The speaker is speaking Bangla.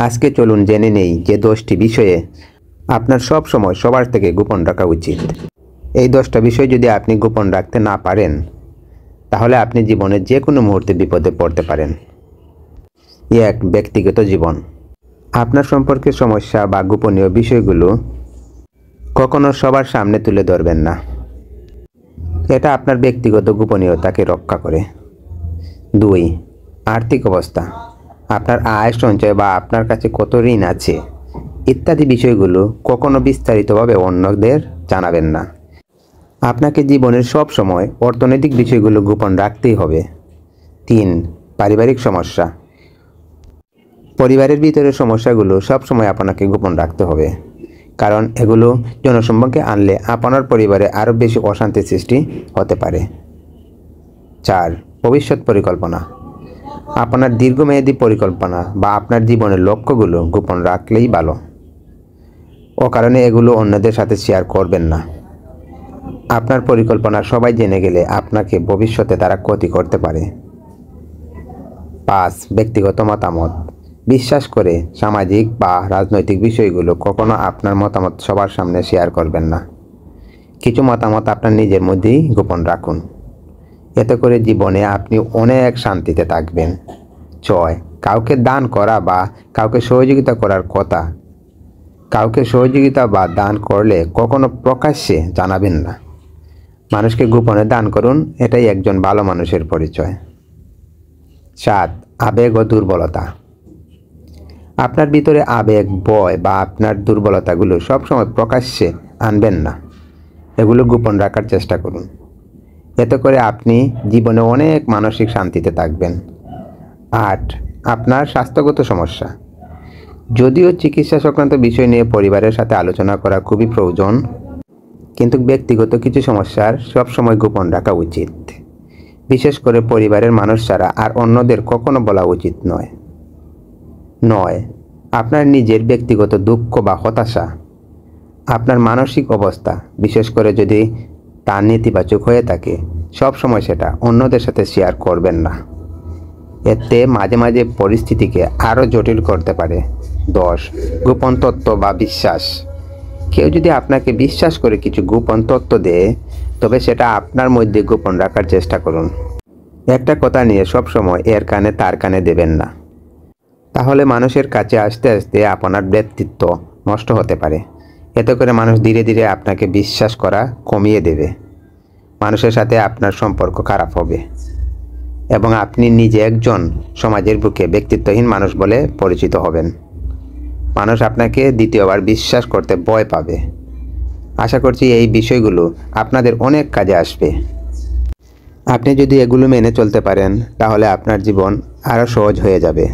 আজকে চলুন জেনে নেই যে 10টি বিষয়ে আপনার সব সময় সবার থেকে গোপন রাখা উচিত। এই 10টা বিষয় যদি আপনি গোপন রাখতে না পারেন তাহলে আপনি জীবনে যে কোনো মুহূর্তে বিপদে পড়তে পারেন। 1. ব্যক্তিগত জীবন। আপনার সম্পর্কে সমস্যা বা গোপনীয় বিষয়গুলো কখনো সবার সামনে তুলে ধরবেন না। এটা আপনার ব্যক্তিগত গোপনীয়তাকে রক্ষা করে। 2. আর্থিক অবস্থা। আপনার আয়, সঞ্চয় বা আপনার কাছে কত ঋণ আছে ইত্যাদি বিষয়গুলো কখনো বিস্তারিতভাবে অন্যদের জানাবেন না। আপনাকে জীবনের সব সময় অর্থনৈতিক বিষয়গুলো গোপন রাখতেই হবে। 3. পারিবারিক সমস্যা। পরিবারের ভিতরের সমস্যাগুলো সবসময় আপনাকে গোপন রাখতে হবে, কারণ এগুলো জনসম্মুখে আনলে আপনার পরিবারে আরও বেশি অশান্তি সৃষ্টি হতে পারে। 4. ভবিষ্যৎ পরিকল্পনা। আপনার দীর্ঘমেয়াদী পরিকল্পনা বা আপনার জীবনের লক্ষ্যগুলো গোপন রাখলেই ভালো। কারণে এগুলো অন্যদের সাথে শেয়ার করবেন না। আপনার পরিকল্পনা সবাই জেনে গেলে আপনাকে ভবিষ্যতে তারা ক্ষতি করতে পারে। 5. ব্যক্তিগত মতামত। বিশ্বাস করে সামাজিক বা রাজনৈতিক বিষয়গুলো কখনো আপনার মতামত সবার সামনে শেয়ার করবেন না। কিছু মতামত আপনার নিজের মধ্যেই গোপন রাখুন। এতে করে জীবনে আপনি অনেক শান্তিতে থাকবেন। 6. কাউকে দান করা বা কাউকে সহযোগিতা করার কথা। কাউকে সহযোগিতা বা দান করলে কখনো প্রকাশ্যে জানাবেন না। মানুষকে গোপনে দান করুন, এটাই একজন ভালো মানুষের পরিচয়। 7. আবেগ ও দুর্বলতা। আপনার ভিতরে আবেগ, ভয় বা আপনার দুর্বলতাগুলো সবসময় প্রকাশ্যে আনবেন না। এগুলো গোপন রাখার চেষ্টা করুন। এতে করে আপনি জীবনে অনেক মানসিক শান্তিতে থাকবেন। 8. আপনার স্বাস্থ্যগত সমস্যা। যদিও চিকিৎসা সংক্রান্ত বিষয় নিয়ে পরিবারের সাথে আলোচনা করা খুবই প্রয়োজন, কিন্তু ব্যক্তিগত কিছু সমস্যার সবসময় গোপন রাখা উচিত। বিশেষ করে পরিবারের মানুষ ছাড়া আর অন্যদের কখনো বলা উচিত নয়। 9. আপনার নিজের ব্যক্তিগত দুঃখ বা হতাশা। আপনার মানসিক অবস্থা, বিশেষ করে যদি তা নেতিবাচক হয়ে থাকে, সবসময় সেটা অন্যদের সাথে শেয়ার করবেন না। এতে মাঝে মাঝে পরিস্থিতিকে আরও জটিল করতে পারে। 10. গোপন তথ্য বা বিশ্বাস। কেউ যদি আপনাকে বিশ্বাস করে কিছু গোপন তথ্য দেয়, তবে সেটা আপনার মধ্যে গোপন রাখার চেষ্টা করুন। একটা কথা নিয়ে সবসময় এর কানে তার কানে দেবেন না, তাহলে মানুষের কাছে আসতে আসতে আপনার ব্যক্তিত্ব নষ্ট হতে পারে। এতে করে মানুষ ধীরে ধীরে আপনাকে বিশ্বাস করা কমিয়ে দেবে। মানুষের সাথে আপনার সম্পর্ক খারাপ হবে এবং আপনি নিজে একজন সমাজের বুকে ব্যক্তিত্বহীন মানুষ বলে পরিচিত হবেন। মানুষ আপনাকে দ্বিতীয়বার বিশ্বাস করতে ভয় পাবে। আশা করছি এই বিষয়গুলো আপনাদের অনেক কাজে আসবে। আপনি যদি এগুলো মেনে চলতে পারেন তাহলে আপনার জীবন আরও সহজ হয়ে যাবে।